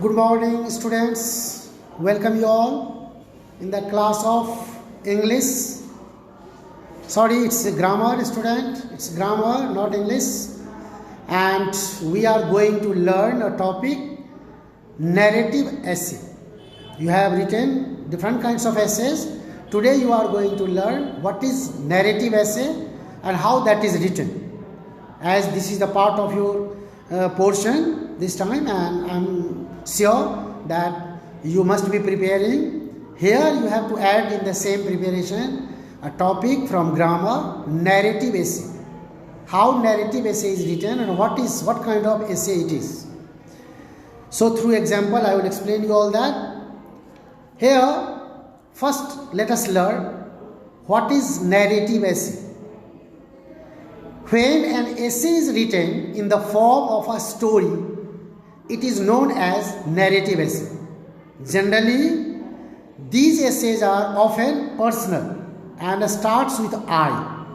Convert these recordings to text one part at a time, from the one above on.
Good morning, students. Welcome you all in the class of English. Sorry, it's a grammar, student. It's grammar, not English. And we are going to learn a topic, narrative essay. You have written different kinds of essays. Today you are going to learn what is narrative essay and how that is written. As this is the part of your portion this time, and I'm sure that you must be preparing. Here you have to add in the same preparation a topic from grammar, narrative essay. How narrative essay is written and what kind of essay it is. So through example I will explain you all that. Here first let us learn what is narrative essay. When an essay is written in the form of a story, it is known as narrative essay. Generally, these essays are often personal and starts with I.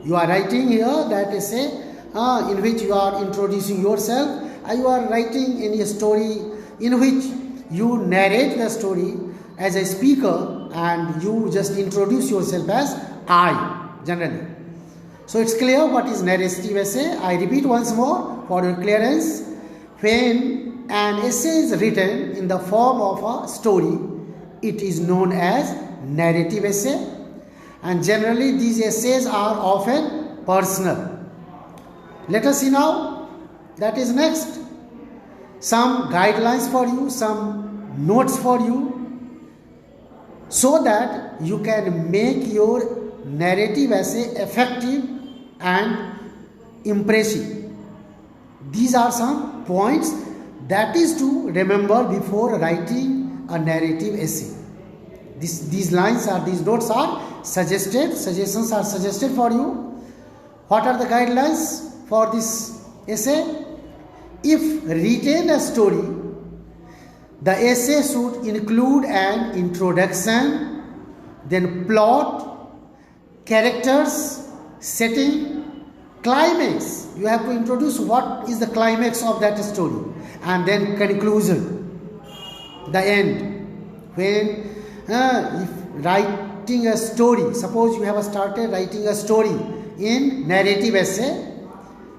You are writing here that essay in which you are introducing yourself. You are writing any story in which you narrate the story as a speaker and you just introduce yourself as I generally. So it's clear what is narrative essay. I repeat once more for your clearance. When an essay is written in the form of a story, it is known as narrative essay. And generally these essays are often personal. Let us see now. That is next. Some guidelines for you, some notes for you, so that you can make your narrative essay effective and impressive. These are some points that is to remember before writing a narrative essay. These notes are suggestions are suggested for you. What are the guidelines for this essay? If written a story, the essay should include an introduction, then plot, characters, setting, climax. You have to introduce what is the climax of that story, and then conclusion, the end. When if writing a story, suppose you have started writing a story in narrative essay,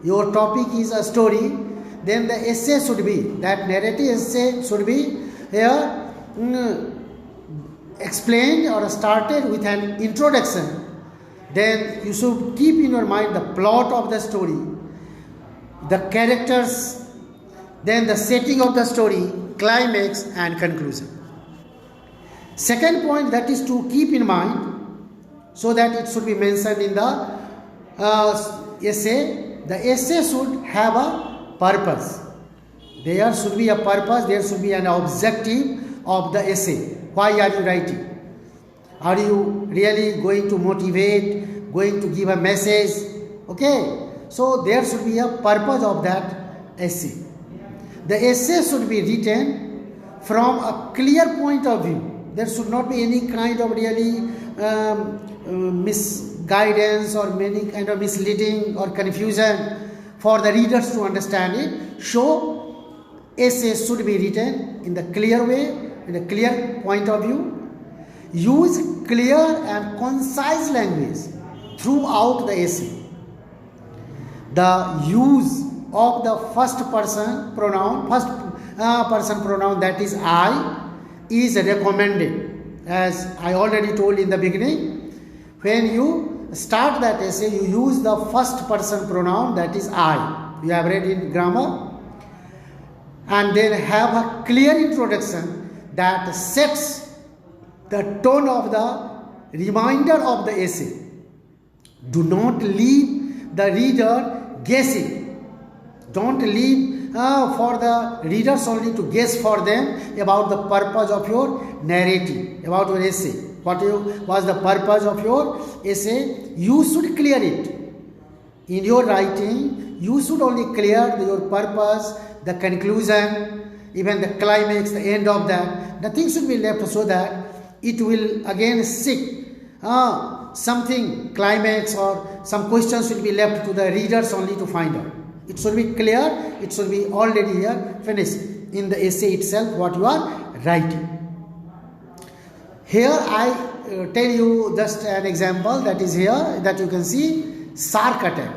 your topic is a story, then the essay should be, that narrative essay should be here explained or started with an introduction. Then you should keep in your mind the plot of the story, the characters, then the setting of the story, climax and conclusion. Second point that is to keep in mind, so that it should be mentioned in the essay. The essay should have a purpose. There should be a purpose, there should be an objective of the essay. Why are you writing? Are you really going to motivate, going to give a message? Okay, so there should be a purpose of that essay. The essay should be written from a clear point of view. There should not be any kind of really misguidance or any kind of misleading or confusion for the readers to understand it. So, essays should be written in the clear way, in a clear point of view. Use clear and concise language throughout the essay. The use of the first person pronoun that is I is recommended. As I already told in the beginning, when you start that essay, you use the first person pronoun that is I. You have read in grammar. And then have a clear introduction that sets the tone of the remainder of the essay. Do not leave the reader guessing. Don't leave for the readers only to guess for them about the purpose of your narrative, about your essay. What was the purpose of your essay? You should clear it. In your writing, you should only clear your purpose, the conclusion, even the climax, the end of that. Nothing should be left so that it will again seek something, climax or some questions should be left to the readers only to find out. It should be clear, it should be already here, finished. in the essay itself what you are writing. Here I tell you just an example that is here, that you can see shark attack.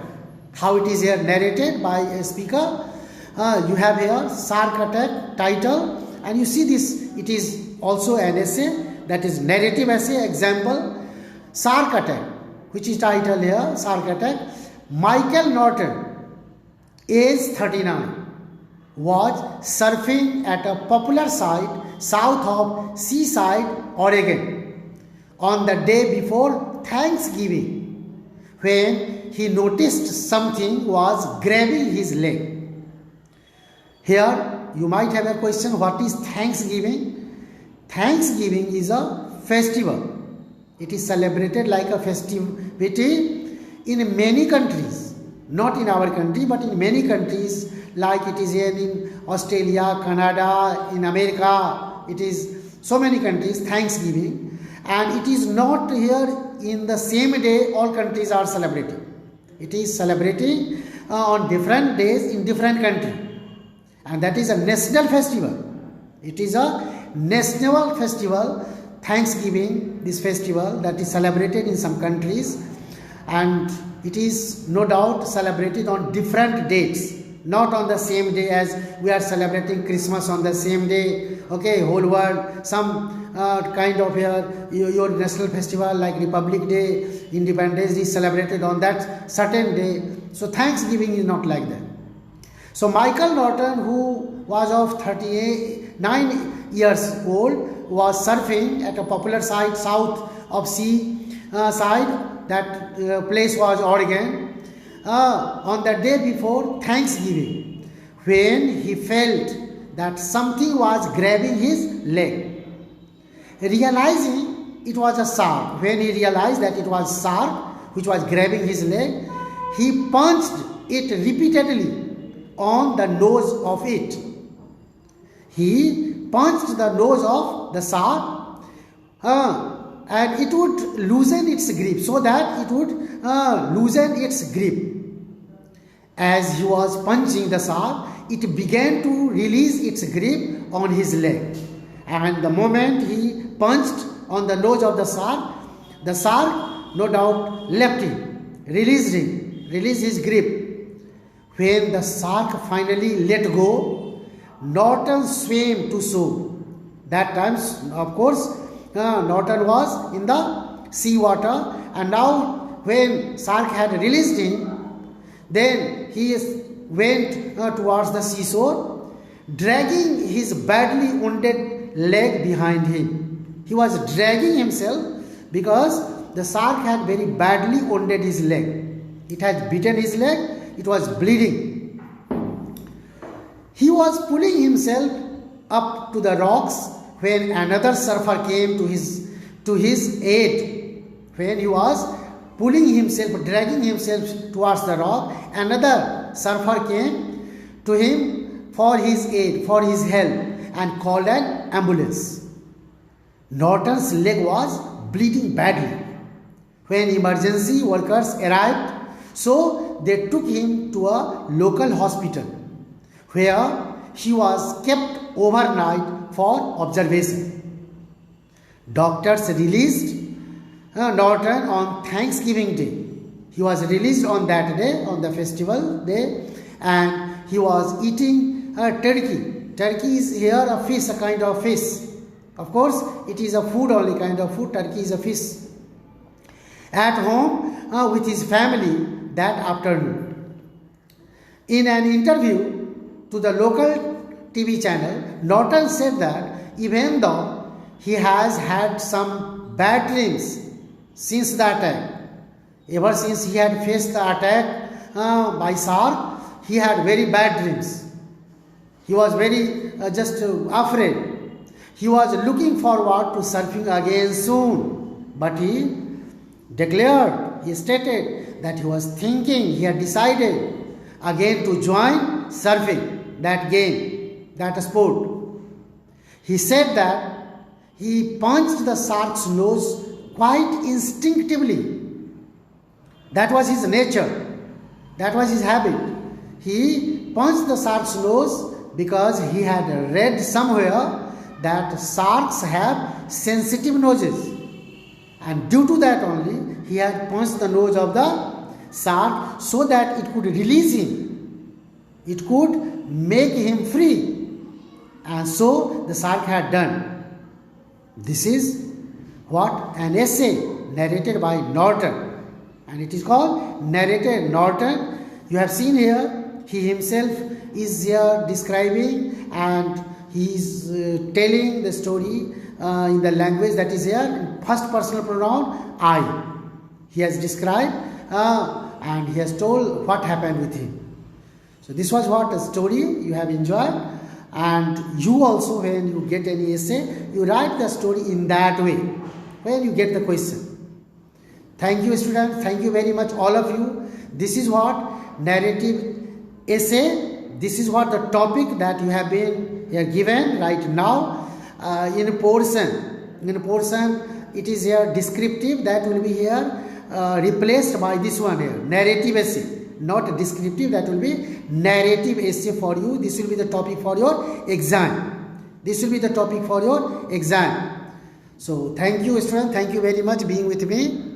How it is here narrated by a speaker. You have here shark attack title, and you see this, it is also an essay, that is narrative essay. Example, shark attack, which is titled here shark attack. Michael Norton, age 39, was surfing at a popular site south of Seaside, Oregon, on the day before Thanksgiving, when he noticed something was grabbing his leg. Here you might have a question, what is Thanksgiving? Thanksgiving is a festival. It is celebrated like a festivity in many countries, not in our country, but in many countries, like it is here in Australia, Canada, in America. It is so many countries, Thanksgiving. And it is not here in the same day all countries are celebrating. It is celebrating on different days in different countries. And that is a national festival. It is a national festival, Thanksgiving, this festival that is celebrated in some countries. And it is no doubt celebrated on different dates, not on the same day as we are celebrating Christmas on the same day. Okay, whole world, some kind of your national festival like Republic Day, Independence Day is celebrated on that certain day. So Thanksgiving is not like that. So Michael Norton, who was of 39 years old, was surfing at a popular site south of Seaside. That place was Oregon, on the day before Thanksgiving, when he felt that something was grabbing his leg. Realizing it was a shark, when he realized that it was shark which was grabbing his leg, he punched it repeatedly on the nose of it. He punched the nose of the shark, and it would loosen its grip, so that it would loosen its grip. As he was punching the shark, it began to release its grip on his leg. And the moment he punched on the nose of the shark no doubt left him, released his grip. When the shark finally let go, Norton swam to shore. That time, of course, Norton was in the sea water, and now when shark had released him, then he went towards the seashore, dragging his badly wounded leg behind him. He was dragging himself because the shark had very badly wounded his leg. It had bitten his leg, it was bleeding. He was pulling himself up to the rocks when another surfer came to his aid. When he was pulling himself, dragging himself towards the rock, another surfer came to him for his aid, for his help, and called an ambulance. Norton's leg was bleeding badly. When emergency workers arrived, so they took him to a local hospital, where he was kept overnight for observation. Doctors released Norton on Thanksgiving Day. He was released on that day, on the festival day, and he was eating turkey. Turkey is here a fish, a kind of fish. Of course, it is a food, only kind of food. Turkey is a fish. At home with his family that afternoon. In an interview to the local TV channel, Norton said that even though he has had some bad dreams since the attack, ever since he had faced the attack by shark, he had very bad dreams. He was very just afraid. He was looking forward to surfing again soon, but he declared, he stated that he was thinking, he had decided again to join surfing, that game, that sport. He said that he punched the shark's nose quite instinctively. That was his nature. That was his habit. He punched the shark's nose because he had read somewhere that sharks have sensitive noses, and due to that only he had punched the nose of the shark so that it could release him, it could make him free, and so the shark had done. This is what? An essay narrated by Norton, and it is called Narrated Norton. You have seen here, he himself is here describing, and he is telling the story in the language that is here in first personal pronoun I. He has described and he has told what happened with him. So this was what a story you have enjoyed, and you also, when you get any essay, you write the story in that way when you get the question. Thank you, students. Thank you very much, all of you. This is what narrative essay, this is what the topic that you have been here given right now. In a portion it is here descriptive, that will be here replaced by this one here, narrative essay, not descriptive, that will be narrative essay for you. This will be the topic for your exam. This will be the topic for your exam. So thank you, students. Thank you very much being with me.